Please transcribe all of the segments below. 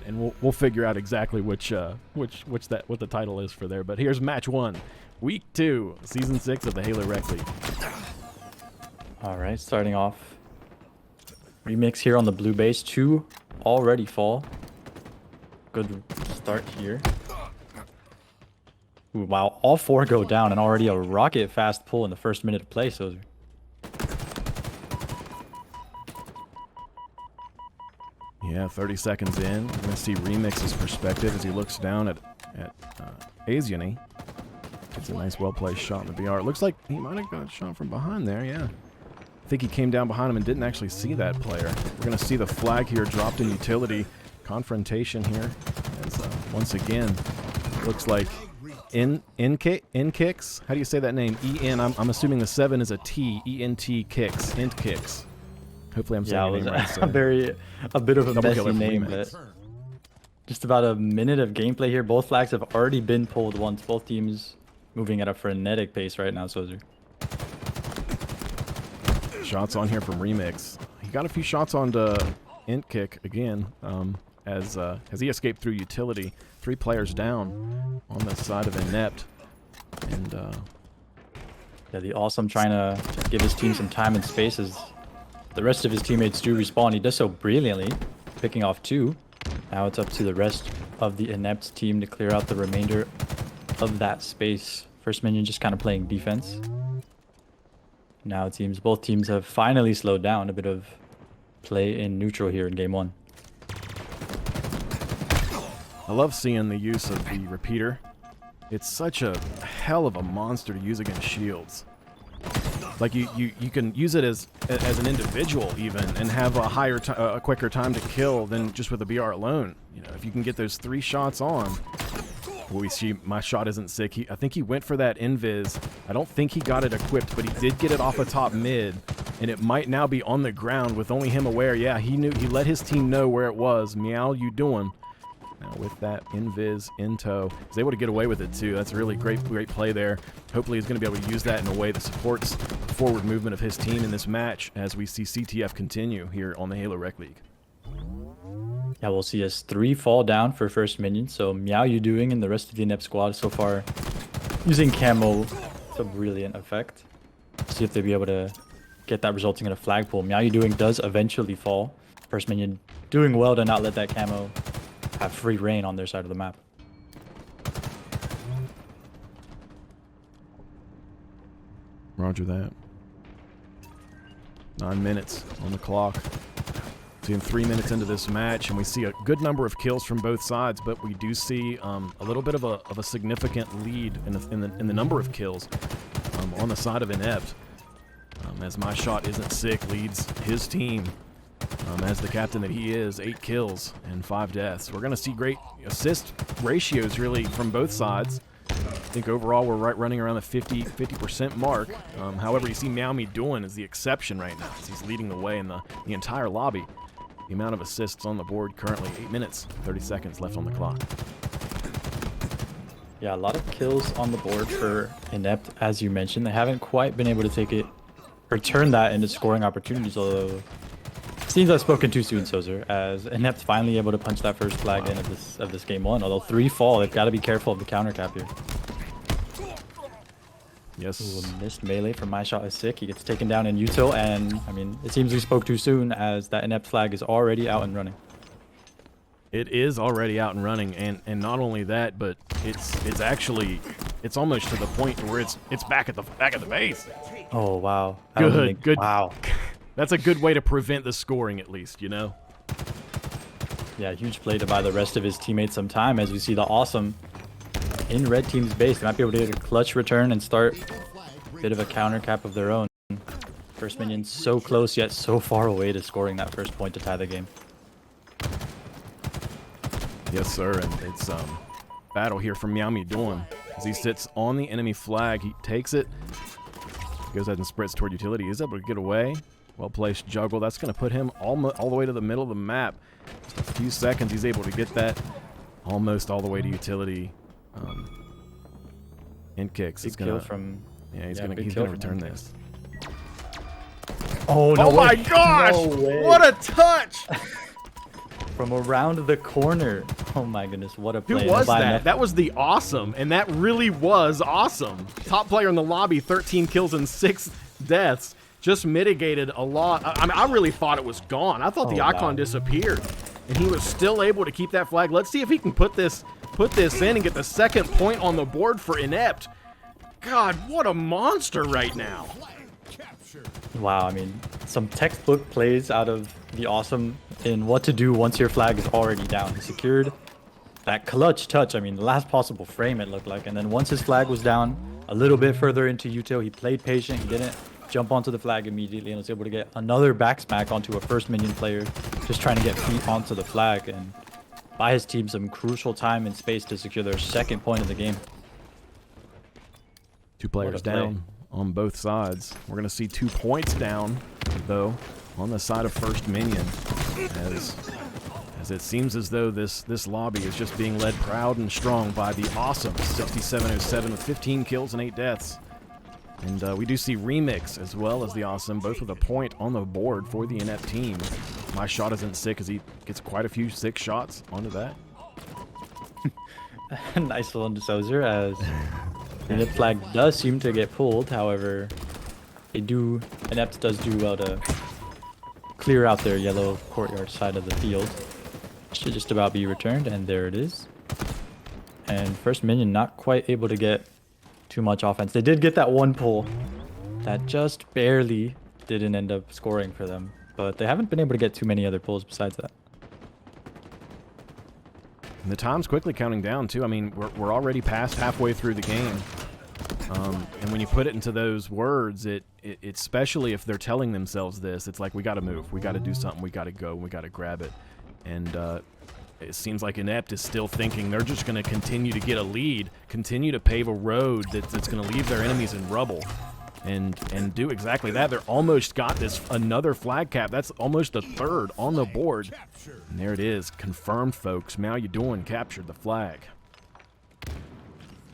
and we'll figure out exactly what the title is for there. But here's match 1, week 2, season 6 of the Halo Rec League. All right, starting off, Remix here on the blue base. 2 already fall. Good start here. Ooh, wow, all 4 go down, and already a rocket fast pull in the first minute of play. So yeah, 30 seconds in. We're gonna see Remix's perspective as he looks down at Asiani. It's a nice, well-placed shot in the BR. It looks like he might have got a shot from behind there. Yeah. I think he came down behind him and didn't actually see that player. We're going to see the flag here dropped in utility. Confrontation here. As, once again, looks like in kicks. How do you say that name? E-N. I'm assuming the 7 is a T. E-N-T kicks. Int kicks. Hopefully I'm saying it right. A bit of a Double messy name, but just about a minute of gameplay here. Both flags have already been pulled once. Both teams moving at a frenetic pace right now, Sozer. Shots on here from Remix. He got a few shots on to Int Kick again, as he escaped through utility. 3 players down on the side of Inept. And yeah, the Awesome trying to give his team some time and space as the rest of his teammates do respawn. He does so brilliantly, picking off 2. Now it's up to the rest of the Inept team to clear out the remainder of that space. First Minion just kind of playing defense. Now it seems both teams have finally slowed down. A bit of play in neutral here in game 1. I love seeing the use of the repeater. It's such a hell of a monster to use against shields. Like you can use it as an individual even, and have a quicker time to kill than just with a BR alone. You know, if you can get those 3 shots on. Well, we see my shot isn't sick. I think he went for that invis. I don't think he got it equipped, but he did get it off a top mid, and it might now be on the ground with only him aware. Yeah, he knew. He let his team know where it was. Meow, you doing? Now with that invis in tow, he's able to get away with it too. That's a really great play there. Hopefully he's going to be able to use that in a way that supports the forward movement of his team in this match as we see CTF continue here on the Halo Rec League. Yeah, we'll see as 3 fall down for First Minion. So Meow You Doing and the rest of the Inept squad so far using camo to brilliant effect. See if they'll be able to get that resulting in a flag pull. Meow You Doing does eventually fall. First Minion doing well to not let that camo have free reign on their side of the map. Roger that. 9 minutes on the clock. Seeing 3 minutes into this match, and we see a good number of kills from both sides, but we do see a little bit of a significant lead in the number of kills on the side of Inept. As my shot isn't sick leads his team as the captain that he is, 8 kills and 5 deaths. We're going to see great assist ratios really from both sides. I think overall we're running around the 50% mark. However, you see Meow Me Doing is the exception right now, as he's leading the way in the entire lobby. The amount of assists on the board currently 8 minutes, 30 seconds left on the clock. Yeah, a lot of kills on the board for Inept, as you mentioned. They haven't quite been able to take it or turn that into scoring opportunities, although it seems I've spoken too soon, Sozer, as Inept finally able to punch that first flag in of this game 1. Although 3 fall, they've got to be careful of the counter cap here. Yes. Ooh, a missed melee from My Shot is sick. He gets taken down in util, and I mean, it seems we spoke too soon as that Inept flag is already out and running. It is already out and running, and not only that, but it's almost to the point where it's back at the base. Oh wow. Good. Wow. That's a good way to prevent the scoring, at least, you know. Yeah, huge play to buy the rest of his teammates some time as we see the Awesome in red team's base. They might be able to get a clutch return and start a bit of a counter cap of their own. First Minion so close yet so far away to scoring that first point to tie the game. Yes, sir, and it's battle here from Meow Me Doing as he sits on the enemy flag. He takes it, goes ahead and sprints toward utility. He's able to get away. Well placed juggle. That's going to put him all the way to the middle of the map. Just a few seconds, he's able to get that almost all the way to utility. Int kicks. It's gonna he's gonna return this. Oh no! Oh my gosh! No way. What a touch! from around the corner. Oh my goodness, what a play. Who was By that? Inept. That was the Awesome, and that really was awesome. Top player in the lobby, 13 kills and 6 deaths. Just mitigated a lot. I mean, I really thought it was gone. I thought the icon disappeared, and he was still able to keep that flag. Let's see if he can put this in and get the second point on the board for Inept. God, what a monster right now. Wow, I mean, some textbook plays out of the Awesome in what to do once your flag is already down. He secured that clutch touch. I mean, the last possible frame it looked like. And then once his flag was down, a little bit further into util, he played patient. He didn't jump onto the flag immediately and was able to get another back smack onto a first minion player, just trying to get feet onto the flag and buy his team some crucial time and space to secure their second point of the game. 2 players down on both sides. We're going to see 2 points down, though, on the side of First Minion, as it seems as though this lobby is just being led proud and strong by the Awesome 6707 with 15 kills and 8 deaths. And we do see Remix as well as the Awesome, both with a point on the board for the Inept team. My shot isn't sick as he gets quite a few 6 shots onto that. Nice little Sozer as the flag does seem to get pulled. However, Inept does do well to clear out their yellow courtyard side of the field. Should just about be returned, and there it is. And First Minion not quite able to get too much offense. They did get that one pull that just barely didn't end up scoring for them, but they haven't been able to get too many other pulls besides that. And the time's quickly counting down, too. I mean, we're already past halfway through the game. And when you put it into those words, it especially if they're telling themselves this, it's like, we got to move. We got to do something. We got to go. We got to grab it. And it seems like Inept is still thinking they're just going to continue to get a lead, continue to pave a road that's going to leave their enemies in rubble. And do exactly that. They're almost got this another flag cap. That's almost a third on the board. And there it is. Confirmed, folks. How you doing? Captured the flag.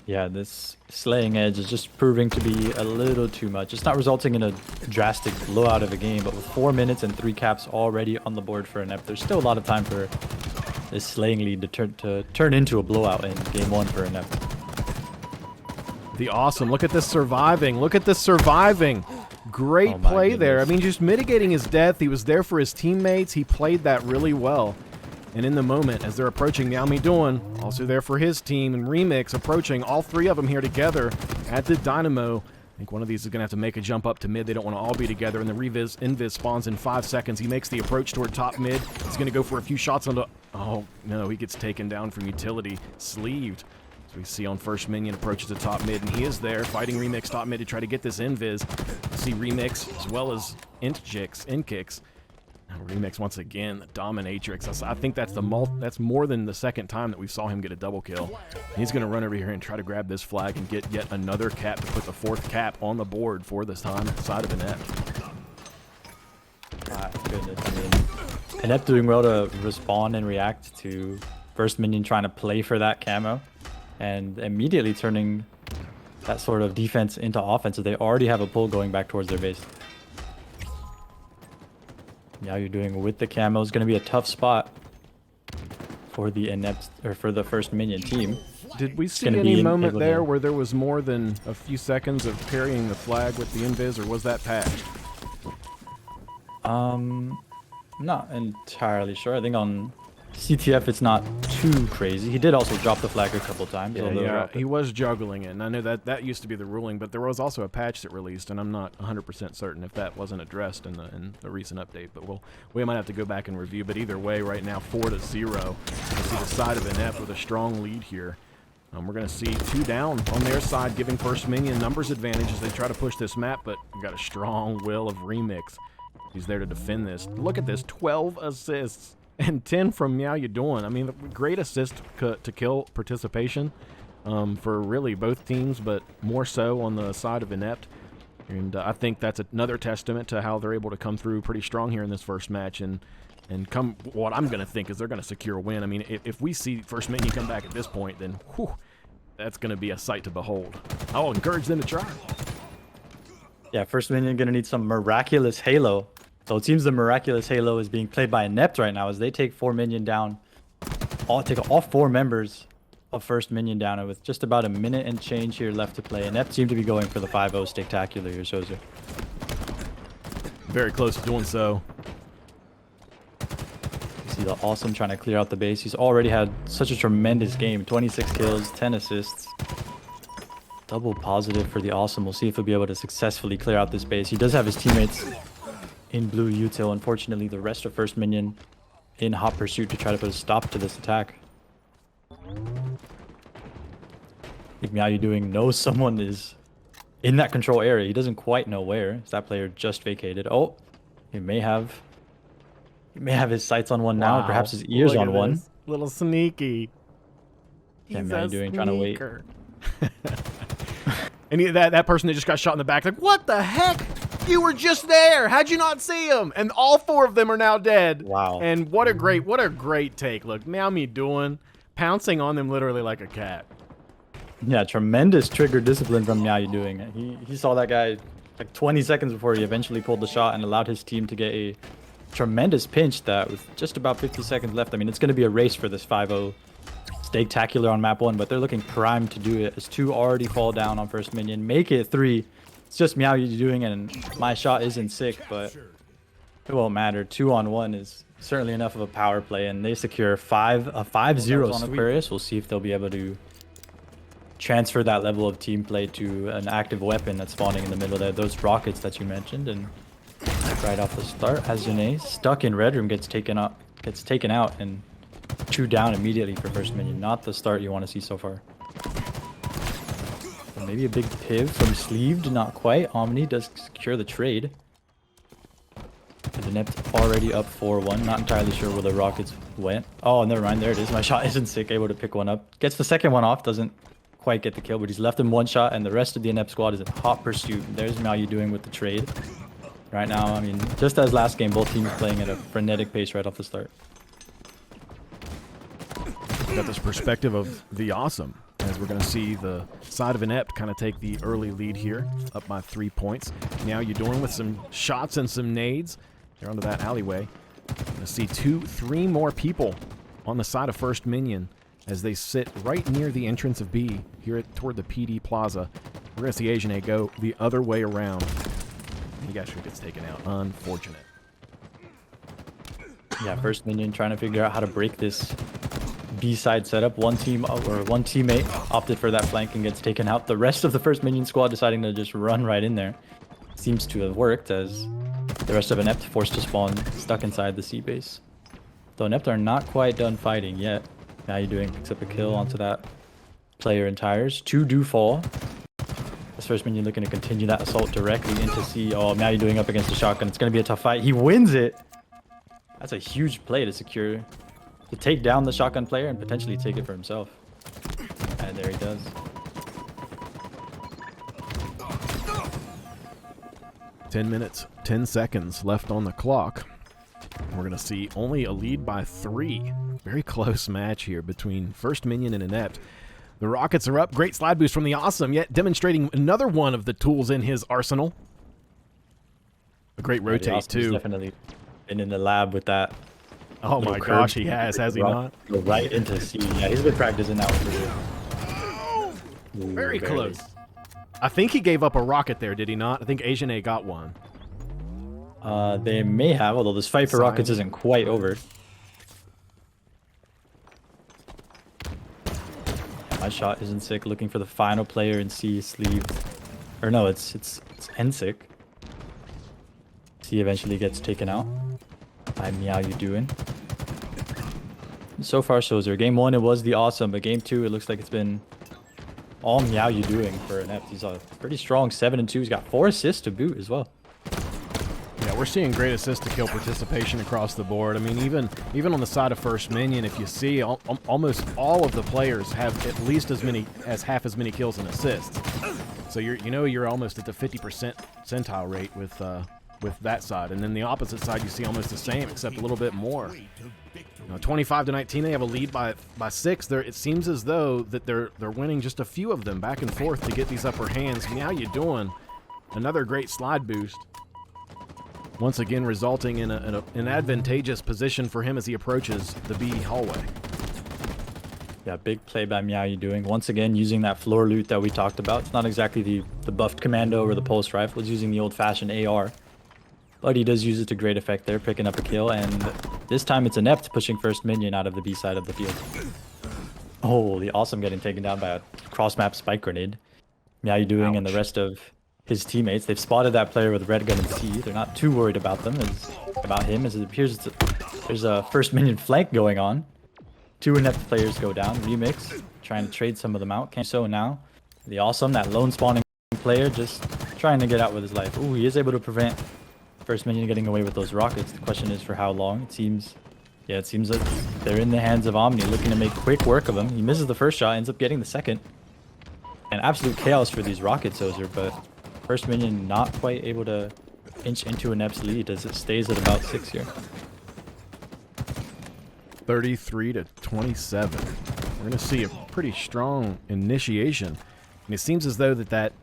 Yeah, this slaying edge is just proving to be a little too much. It's not resulting in a drastic blowout of a game, but with 4 minutes and 3 caps already on the board for Inept, there's still a lot of time for this slaying lead to turn into a blowout in game 1 for Inept. The Awesome. Look at this surviving. Look at this surviving. Great play there. I mean, just mitigating his death. He was there for his teammates. He played that really well. And in the moment, as they're approaching Meow Me Doin, also there for his team, and Remix approaching, all 3 of them here together at the Dynamo. I think one of these is going to have to make a jump up to mid. They don't want to all be together, and the Invis spawns in 5 seconds. He makes the approach toward top mid. He's going to go for a few shots on the... Oh, no, he gets taken down from utility. Sleeved. As we see on First Minion approaches the top mid, and he is there fighting Remix top mid to try to get this Invis. You see Remix as well as Inkix. Remix once again, the dominatrix. I think that's that's more than the second time that we saw him get a double kill. He's going to run over here and try to grab this flag and get yet another cap to put the 4th cap on the board for this time side of Inept. My goodness, I mean, Inept doing well to respond and react to First Minion trying to play for that camo and immediately turning that sort of defense into offense. So they already have a pull going back towards their base. Now you're doing with the camo is going to be a tough spot for the Inept or for the First Minion team. Did we see any moment there where there was more than a few seconds of carrying the flag with the Invis, or was that patched? Not entirely sure. I think on CTF it's not too crazy. He did also drop the flag a couple times. Yeah, he was juggling it, and I know that used to be the ruling, but there was also a patch that released, and I'm not 100% certain if that wasn't addressed in the recent update, but we might have to go back and review. But either way, right now 4-0. I see the side of Inept with a strong lead here. We're going to see 2 down on their side, giving First Minion numbers advantage as they try to push this map, but we've got a strong will of Remix. He's there to defend this. Look at this, 12 assists. And 10 from Meow You Doin. I mean, great assist to kill participation for really both teams, but more so on the side of Inept. And I think that's another testament to how they're able to come through pretty strong here in this first match. And come, what I'm going to think is they're going to secure a win. I mean, if we see First Minion come back at this point, then whew, that's going to be a sight to behold. I'll encourage them to try. Yeah, First Minion going to need some miraculous Halo So it seems the miraculous Halo is being played by Inept right now as they take 4 minion down. Take all 4 members of First Minion down, and with just about a minute and change here left to play, Inept seem to be going for the 5-0 spectacular here, Sozer. Very close to doing so. You see the Awesome trying to clear out the base. He's already had such a tremendous game. 26 kills, 10 assists. Double positive for the Awesome. We'll see if he'll be able to successfully clear out this base. He does have his teammates in blue util. Unfortunately, the rest of First Minion in hot pursuit to try to put a stop to this attack. I think Meow knows someone is in that control area. He doesn't quite know where. That player just vacated. Oh, he may have his sights on one now. Perhaps his ears on one. This. Little sneaky. Yeah, Meow trying to wait. And that person that just got shot in the back, like, what the heck? You were just there. How'd you not see him? And all 4 of them are now dead. Wow. And what a great take. Look, Meow doing, pouncing on them literally like a cat. Yeah, tremendous trigger discipline from Meow He saw that guy like 20 seconds before he eventually pulled the shot and allowed his team to get a tremendous pinch that with just about 50 seconds left. I mean, it's going to be a race for this 5-0 spectacular on map 1, but they're looking primed to do it as 2 already fall down on First Minion. Make it 3. It's just Meow and my shot isn't sick, but it won't matter. 2-on-1 is certainly enough of a power play, and they secure a 5-0 on Aquarius. We'll see if they'll be able to transfer that level of team play to an active weapon that's spawning in the middle there. Those rockets that you mentioned, and right off the start, Azune stuck in Red Room gets taken out and chewed down immediately for First Minion. Not the start you want to see so far. So maybe a big piv from Sleeved, not quite. Omni does secure the trade. The Inept already up 4-1. Not entirely sure where the rockets went. Oh, never mind. There it is. My shot isn't sick. Able to pick one up. Gets the second one off. Doesn't quite get the kill, but he's left him 1 shot, and the rest of the Inept squad is in hot pursuit. There's Meow with the trade. Right now, I mean, just as last game, both teams playing at a frenetic pace right off the start. Got this perspective of the Awesome, as we're going to see the side of Inept kind of take the early lead here, up by 3 points. Now with some shots and some nades. They're onto that alleyway. Going to see 3 more people on the side of First Minion as they sit right near the entrance of B here toward the PD Plaza. We're going to see Asian A go the other way around. He actually gets taken out. Unfortunate. Yeah, First Minion trying to figure out how to break this B-side setup. One teammate opted for that flank and gets taken out. The rest of the First Minion squad deciding to just run right in there. Seems to have worked as the rest of Inept forced to spawn stuck inside the C base. Though Inept are not quite done fighting yet. Now picks up a kill onto that player in tires. 2 do fall. This First Minion looking to continue that assault directly into C. Oh, now up against the shotgun. It's going to be a tough fight. He wins it. That's a huge play to take down the shotgun player and potentially take it for himself. And there he does. $10 minutes, 10 seconds left on the clock. We're going to see only a lead by 3. Very close match here between First Minion and Inept. The rockets are up. Great slide boost from the Awesome, yet demonstrating another one of the tools in his arsenal. A great rotate, too. Definitely been in the lab with that. Oh my gosh, he has he not? Go right into C. Yeah, he's been practicing that one for you. Very close. I think he gave up a rocket there, did he not? I think Asian A got one. They may have, although this fight for rockets isn't quite over. My shot isn't sick. Looking for the final player in C, Sleeve. Or no, it's N-sick. C eventually gets taken out by Meow You Doing. So far, Sozer. Game 1, it was the Awesome, but Game 2, it looks like it's been all Meow You Doing for Inept. He's a pretty strong 7-2. He's got 4 assists to boot as well. Yeah, we're seeing great assist to kill participation across the board. I mean, even on the side of First Minion, if you see, almost all of the players have at least half as many kills and assists. So you're almost at the 50% centile rate with that side, and then the opposite side you see almost the same, except a little bit more. 25-19, they have a lead by 6. It seems as though that they're winning just a few of them back and forth to get these upper hands. Meow You Doing another great slide boost. once again resulting in an advantageous position for him as he approaches the B hallway. Yeah, big play by Meow doing. Once again, using that floor loot that we talked about. It's not exactly the buffed commando or the pulse rifle. It's using the old-fashioned AR. But he does use it to great effect there, picking up a kill. And this time it's Inept pushing First Minion out of the B side of the field. Oh, the Awesome getting taken down by a cross-map spike grenade. Meow doing and the rest of his teammates. They've spotted that player with red gun and C. They're not too worried about him as it appears there's a First Minion flank going on. 2 Inept players go down. Remix trying to trade some of them out. Can't so now. The Awesome, that lone spawning player, just trying to get out with his life. Ooh, he is able to prevent First Minion getting away with those rockets. The question is for how long. It seems like they're in the hands of Omni, looking to make quick work of him. He misses the first shot, ends up getting the second. And absolute chaos for these rockets, Ozer, but First Minion not quite able to inch into Inept's lead as it stays at about 6 here. 33 to 27. We're going to see a pretty strong initiation. And it seems as though that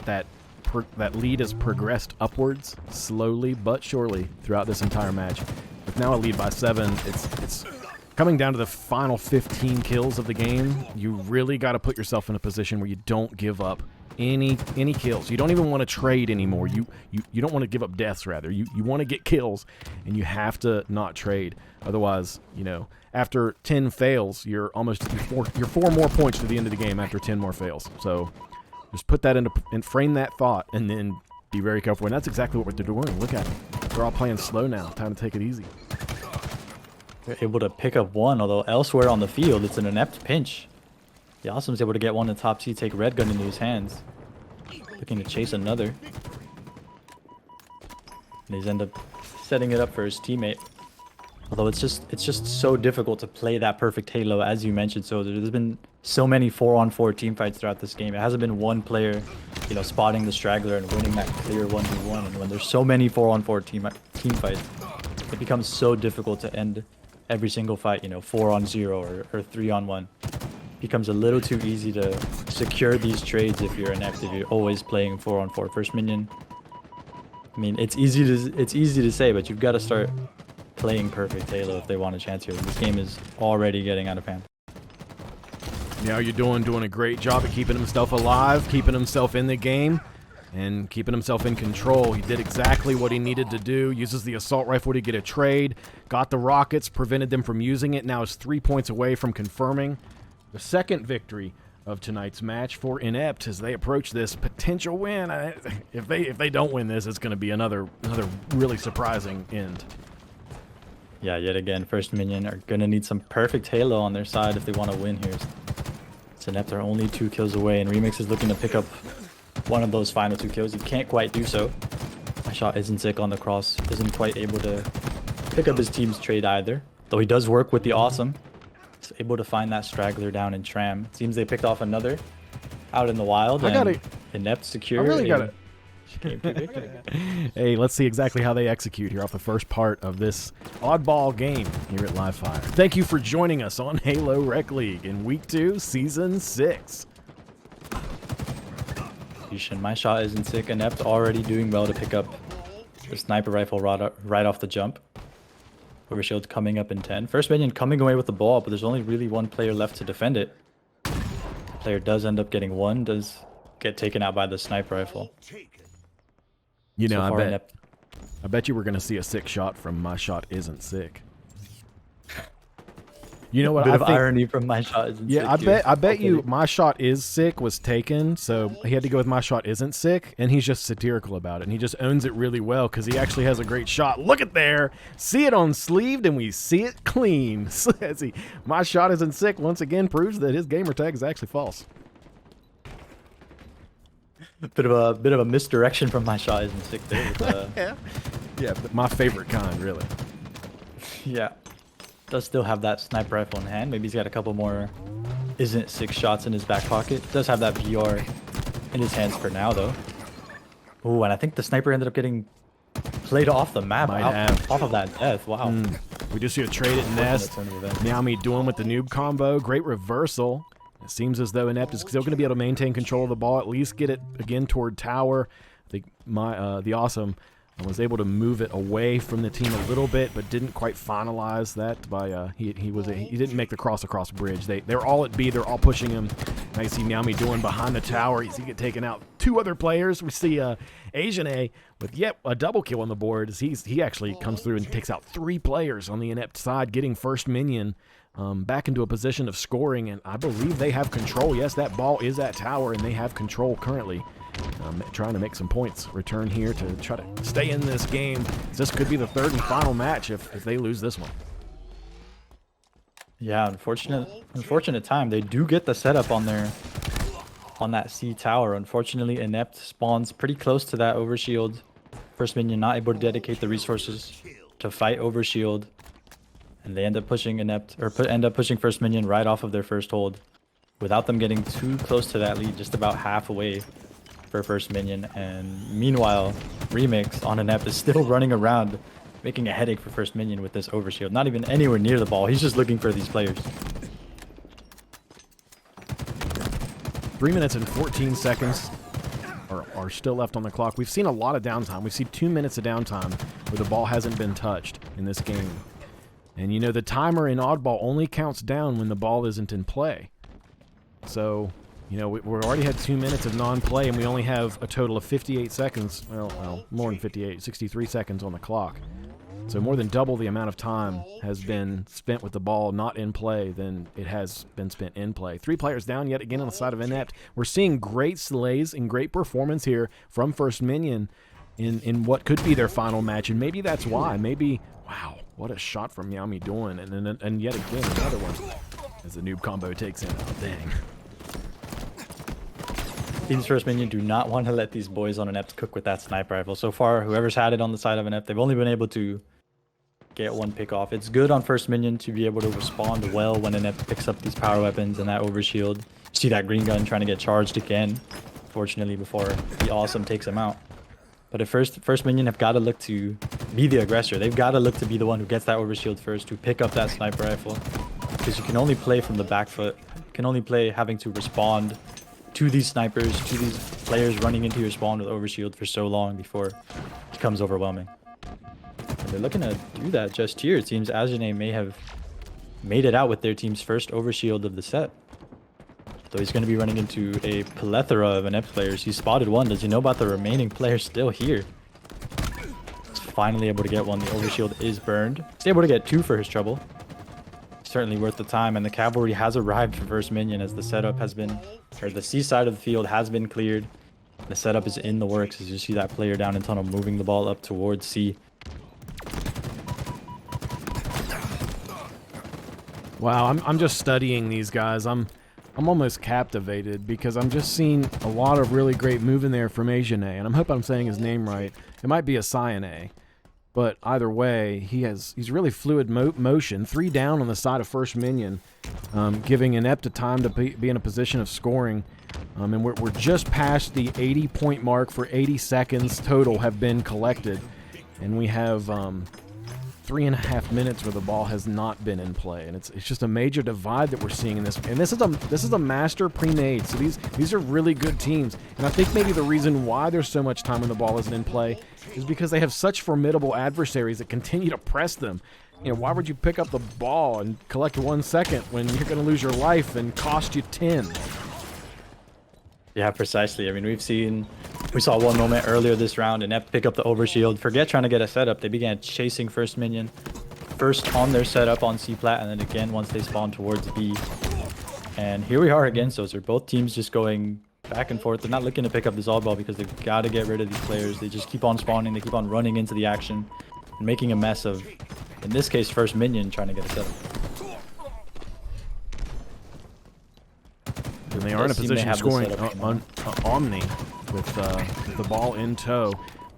lead has progressed upwards slowly but surely throughout this entire match. With now a lead by 7, it's coming down to the final 15 kills of the game. You really got to put yourself in a position where you don't give up any kills. You don't even want to trade anymore. You don't want to give up deaths, rather. You want to get kills, and you have to not trade. Otherwise, you know, after 10 fails, you're 4 more points to the end of the game after 10 more fails. So just put that and frame that thought, and then be very careful. And that's exactly what they're doing. Look at them. They're all playing slow now. Time to take it easy. They're able to pick up one, although elsewhere on the field, it's an Inept pinch. The Awesome's able to get one in top C, take red gun into his hands. Looking to chase another. And he's end up setting it up for his teammate. Although it's just so difficult to play that perfect Halo, as you mentioned. So there's been so many 4-on-4 team fights throughout this game. It hasn't been one player, you know, spotting the straggler and winning that clear 1v1. And when there's so many 4-on-4 team fights, it becomes so difficult to end every single fight, you know, 4-on-0 or 3-on-1. Becomes a little too easy to secure these trades if you're Inept, if you're always playing 4-on-4 First Minion. I mean, it's easy to say, but you've got to start playing perfect Halo if they want a chance here. This game is already getting out of hand. Yeah, you're doing a great job of keeping himself alive, keeping himself in the game, and keeping himself in control. He did exactly what he needed to do. Uses the assault rifle to get a trade, got the rockets, prevented them from using it. Now is 3 points away from confirming the second victory of tonight's match for Inept as they approach this potential win. If they don't win this, it's going to be another really surprising end. Yeah, yet again, First Minion are going to need some perfect Halo on their side if they want to win here. Inept are only 2 kills away, and Remix is looking to pick up one of those final 2 kills. He can't quite do so. My shot isn't sick on the cross. Isn't quite able to pick up his team's trade either. Though he does work with the Awesome. He's able to find that straggler down in Tram. It seems they picked off another out in the wild. Inept secure. I really got it. Hey, let's see exactly how they execute here off the first part of this oddball game here at Live Fire. Thank you for joining us on Halo Rec League in Week 2, Season 6. My shot isn't sick. Inept already doing well to pick up the sniper rifle right off the jump. Overshield coming up in 10. First Minion coming away with the ball, but there's only really one player left to defend it. The player does end up getting one, does get taken out by the sniper rifle. You know, so I bet you we're going to see a sick shot from My Shot Isn't Sick. You know what? Bit of irony from My Shot Isn't Sick. Yeah, I bet you My Shot Is Sick was taken, so he had to go with My Shot Isn't Sick, and he's just satirical about it, and he just owns it really well because he actually has a great shot. Look at there! See it on sleeved, and we see it clean. See, My Shot Isn't Sick once again proves that his gamer tag is actually false. Bit of a misdirection from My Shot Isn't Sick there. With, yeah, but my favorite kind, really. Yeah. Does still have that sniper rifle in hand. Maybe he's got a couple more isn't sick shots in his back pocket. Does have that VR in his hands for now, though. Ooh, and I think the sniper ended up getting played off the map. Off of that death. Wow. We just see a trade at Nest. Meowme doing with the noob combo. Great reversal. It seems as though Inept is still going to be able to maintain control of the ball, at least get it again toward tower. I think the Awesome and was able to move it away from the team a little bit, but didn't quite finalize that by he didn't make the cross across bridge. They're all at B. They're all pushing him. Now you see Miami doing behind the tower. He get taken out. 2 other players. We see Asian A with yet a double kill on the board. As he actually comes through and takes out 3 players on the Inept side, getting First Minion back into a position of scoring, and I believe they have control. Yes, that ball is at tower, and they have control currently. Trying to make some points. Return here to try to stay in this game. This could be the 3rd and final match if they lose this one. Yeah, unfortunate time. They do get the setup on that C tower. Unfortunately, Inept spawns pretty close to that overshield. First Minion not able to dedicate the resources to fight overshield, and they end up pushing Inept, or end up pushing First Minion right off of their first hold, without them getting too close to that lead, just about half away for First Minion. And meanwhile, Remix on Inept is still running around, making a headache for First Minion with this overshield. Not even anywhere near the ball. He's just looking for these players. 3 minutes and 14 seconds are still left on the clock. We've seen a lot of downtime. We've seen 2 minutes of downtime where the ball hasn't been touched in this game. And you know, the timer in Oddball only counts down when the ball isn't in play. So, you know, we already had 2 minutes of non-play, and we only have a total of 58 seconds. Well, more than 58, 63 seconds on the clock. So more than double the amount of time has been spent with the ball not in play than it has been spent in play. 3 players down yet again on the side of Inept. We're seeing great slays and great performance here from First Minion in what could be their final match, and maybe that's why. Maybe, wow, what a shot from Miami doing, and yet again another one as the noob combo takes him out. Dang. Teams First Minion do not want to let these boys on Inept cook with that sniper rifle. So far, whoever's had it on the side of Inept, they've only been able to get 1 pick off. It's good on First Minion to be able to respond well when Inept picks up these power weapons and that overshield. You see that green gun trying to get charged again, fortunately, before the awesome takes him out. But at First Minion have got to look to be the aggressor. They've got to look to be the one who gets that overshield first, to pick up that sniper rifle. Because you can only play from the back foot. You can only play having to respond to these snipers, to these players running into your spawn with overshield for so long before it becomes overwhelming. And they're looking to do that just here. It seems Ajane may have made it out with their team's first overshield of the set. So he's going to be running into a plethora of Inept players. He spotted one. Does he know about the remaining players still here? He's finally able to get one. The overshield is burned. He's able to get 2 for his trouble. Certainly worth the time. And the cavalry has arrived for First Minion as the setup has been, or the C side of the field has been cleared. The setup is in the works as you see that player down in tunnel moving the ball up towards C. Wow, I'm just studying these guys. I'm almost captivated because I'm just seeing a lot of really great moving there from Asian A, and I hope I'm saying his name right. It might be a Cyan A, but either way, he's really fluid motion. 3 down on the side of First Minion, giving Inept a time to be in a position of scoring. And we're just past the 80-point mark. For 80 seconds total have been collected, and we have 3.5 minutes where the ball has not been in play, and it's just a major divide that we're seeing in this. And this is a Master Premade, so these are really good teams. And I think maybe the reason why there's so much time when the ball isn't in play is because they have such formidable adversaries that continue to press them. You know, why would you pick up the ball and collect 1 second when you're going to lose your life and cost you 10? Yeah, precisely. I mean, we saw one moment earlier this round, Inept pick up the overshield. Forget trying to get a setup. They began chasing First Minion. First on their setup on C plat, and then again once they spawn towards B. And here we are again, so they're both teams just going back and forth. They're not looking to pick up this all ball because they've got to get rid of these players. They just keep on spawning. They keep on running into the action and making a mess of, in this case, First Minion trying to get a setup. And they are in a position of scoring Omni with the ball in tow.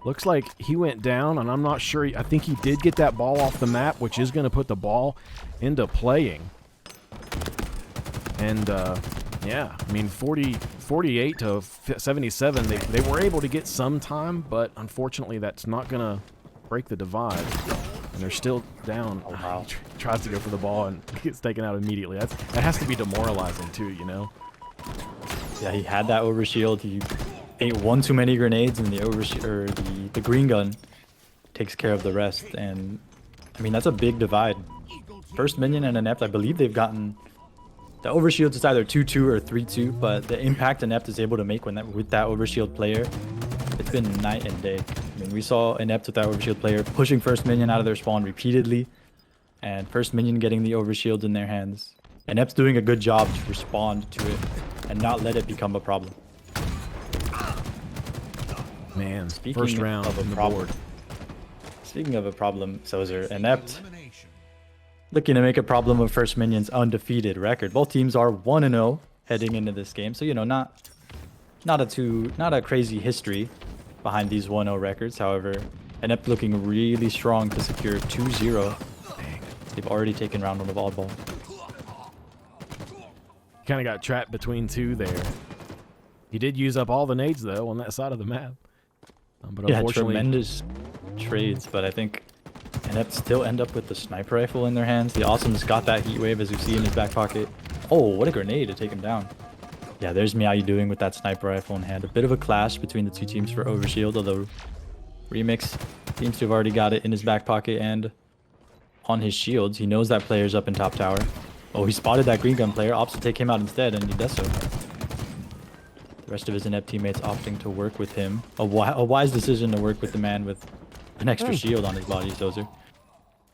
Looks like he went down, and I'm not sure. I think he did get that ball off the map, which is going to put the ball into playing. And, yeah, I mean, 48 to 77, they were able to get some time, but unfortunately that's not going to break the divide. And they're still down. Oh, wow. He tries to go for the ball and gets taken out immediately. That has to be demoralizing, too, you know? Yeah, he had that overshield. He ate 1 too many grenades, and the green gun takes care of the rest. And I mean, that's a big divide. First Minion and Inept, I believe they've gotten the overshields. It's either 2-2 or 3-2, but the impact Inept is able to make with that overshield player, it's been night and day. I mean, we saw Inept with that overshield player pushing First Minion out of their spawn repeatedly, and First Minion getting the overshields in their hands. Inept's doing a good job to respond to it and not let it become a problem. Man, Speaking first round of on a the problem, board. speaking of a problem, Sozer, Inept looking to make a problem of First Minion's undefeated record. Both teams are 1-0 heading into this game, so you know, not a crazy history behind these 1-0 records. However, Inept looking really strong to secure 2-0. They've already taken round 1 of Oddball. Kind of got trapped between two there. He did use up all the nades though on that side of the map. But Yeah, unfortunately, tremendous trades, but I think Inept still end up with the sniper rifle in their hands. The Awesome's got that heat wave, as you see in his back pocket. Oh, what a grenade to take him down. Yeah, there's Meow doing with that sniper rifle in hand. A bit of a clash between the two teams for overshield, although Remix seems to have already got it in his back pocket and on his shields. He knows that player's up in top tower. Oh, he spotted that green gun player, opts to take him out instead, and he does so. The rest of his Inept teammates opting to work with him. A wise decision to work with the man with an extra shield on his body, Sozer.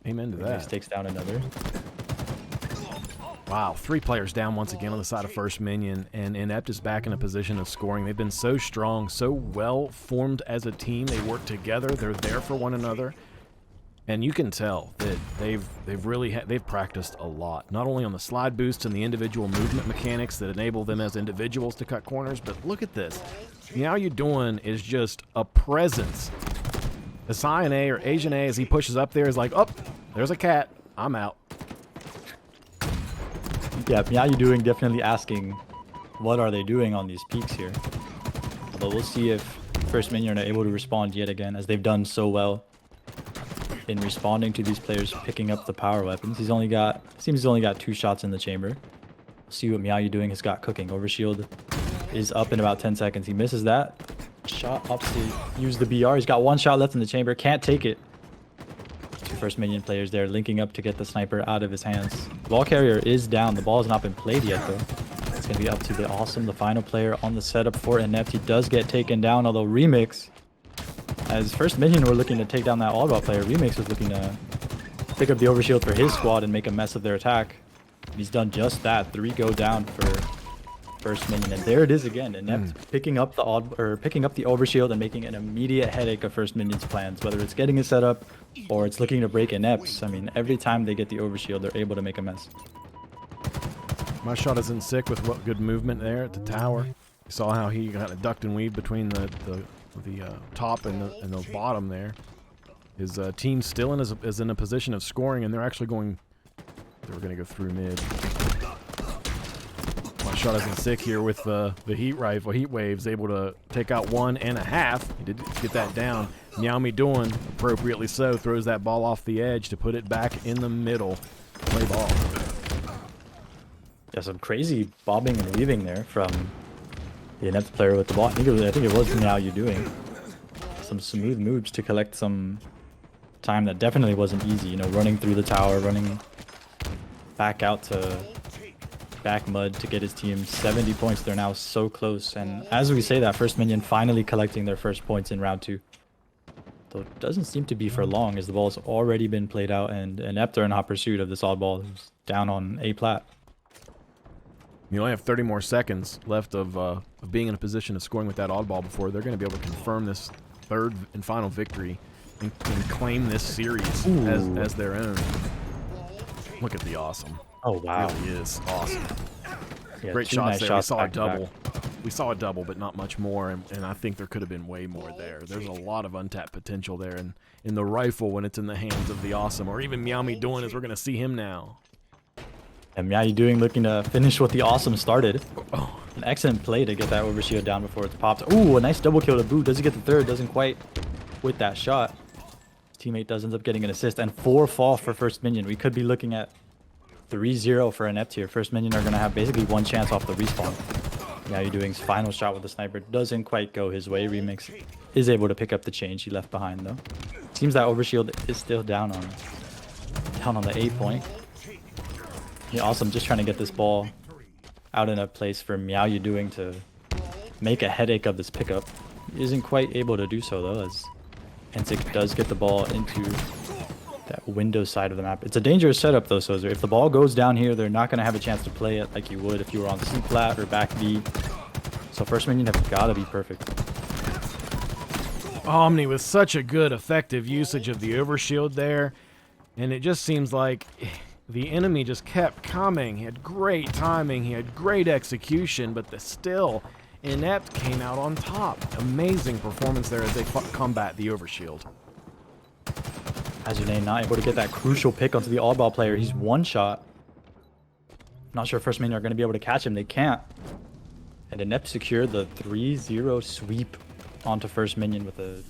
amen to Remix that. takes down another. Wow, 3 players down once again on the side of First Minion, and Inept is back in a position of scoring. They've been so strong, so well formed as a team. They work together. They're there for one another, and you can tell that they've practiced a lot. Not only on the slide boosts and the individual movement mechanics that enable them as individuals to cut corners, but look at this. Meow You Doing is just a presence. Asai A or Asian A, as he pushes up there, is like, oh, there's a cat. I'm out. Yeah, Meow You Doing definitely asking what are they doing on these peaks here. Although we'll see if First Minion are able to respond yet again, as they've done so well in responding to these players picking up the power weapons. Seems he's only got 2 shots in the chamber. We'll see what Meow You Doing has got cooking. Overshield is up in about 10 seconds. He misses that. Shot opts to use the BR. He's got 1 shot left in the chamber. Can't take it. 2 First Minion players there linking up to get the sniper out of his hands. Ball carrier is down. The ball has not been played yet though. It's going to be up to the Awesome, the final player on the setup for Inept. He does get taken down, although Remix, as First Minion were looking to take down that Oddball player, Remix was looking to pick up the overshield for his squad and make a mess of their attack. He's done just that. 3 go down for First Minion, and there it is again. Inept picking up the overshield and making an immediate headache of First Minion's plans, whether it's getting a setup or it's looking to break Inept's. I mean, every time they get the overshield, they're able to make a mess. My shot isn't sick with what good movement there at the tower. You saw how he kind of ducked and weaved between the top and the bottom there. His team still is in a position of scoring, and they're actually going. They were going to go through mid. My shot isn't sick here with the heat rifle. Heat waves able to take out 1.5. He did get that down. Meow Me Doing, appropriately so, throws that ball off the edge to put it back in the middle. Play ball. Yeah, some crazy bobbing and weaving there from the Inept player with the ball. I think it was Meow You Doing. Some smooth moves to collect some time that definitely wasn't easy. You know, running through the tower, running back out to back mud to get his team 70 points. They're now so close. And as we say that, First Minion finally collecting their first points in round 2. Though it doesn't seem to be for long, as the ball's already been played out, and Inept are in hot pursuit of this Oddball who's down on A plat. You only have 30 more seconds left of being in a position of scoring with that Oddball before they're going to be able to confirm this 3rd and final victory and claim this series as their own. Look at the Awesome. Oh, wow. It really is awesome. Yeah, Great 2 shots nice there. shots We saw a back to back. double. We saw a double, but not much more, and I think there could have been way more there. There's a lot of untapped potential there in the rifle when it's in the hands of the Awesome, or even Meow Me Doing, as we're going to see him now. And Meow You Doing looking to finish what the Awesome started. Oh, an excellent play to get that overshield down before it's popped. Ooh, a nice double kill to boot. Does he get the 3rd? Doesn't quite with that shot. His teammate does end up getting an assist, and 4 fall for First Minion. We could be looking at 3-0 for Inept here. First Minion are going to have basically 1 chance off the respawn. Meow You Doing's final shot with the sniper doesn't quite go his way. Remix is able to pick up the change he left behind, though. Seems that overshield is still down on the A point. Yeah, awesome. Just trying to get this ball out in a place for Meow doing to make a headache of this pickup. He isn't quite able to do so though, as N6 does get the ball into that window side of the map. It's a dangerous setup though, so if the ball goes down here, they're not going to have a chance to play it like you would if you were on C flat or back B. So First Minion have got to be perfect. Omni with such a good effective usage of the overshield there, and it just seems like the enemy just kept coming. He had great timing, he had great execution, but still Inept came out on top. Amazing performance there as they combat the overshield. Azunane not able to get that crucial pick onto the all-ball player. He's one shot. Not sure First Minion are going to be able to catch him. They can't. And Inept secured the 3-0 sweep onto First Minion with a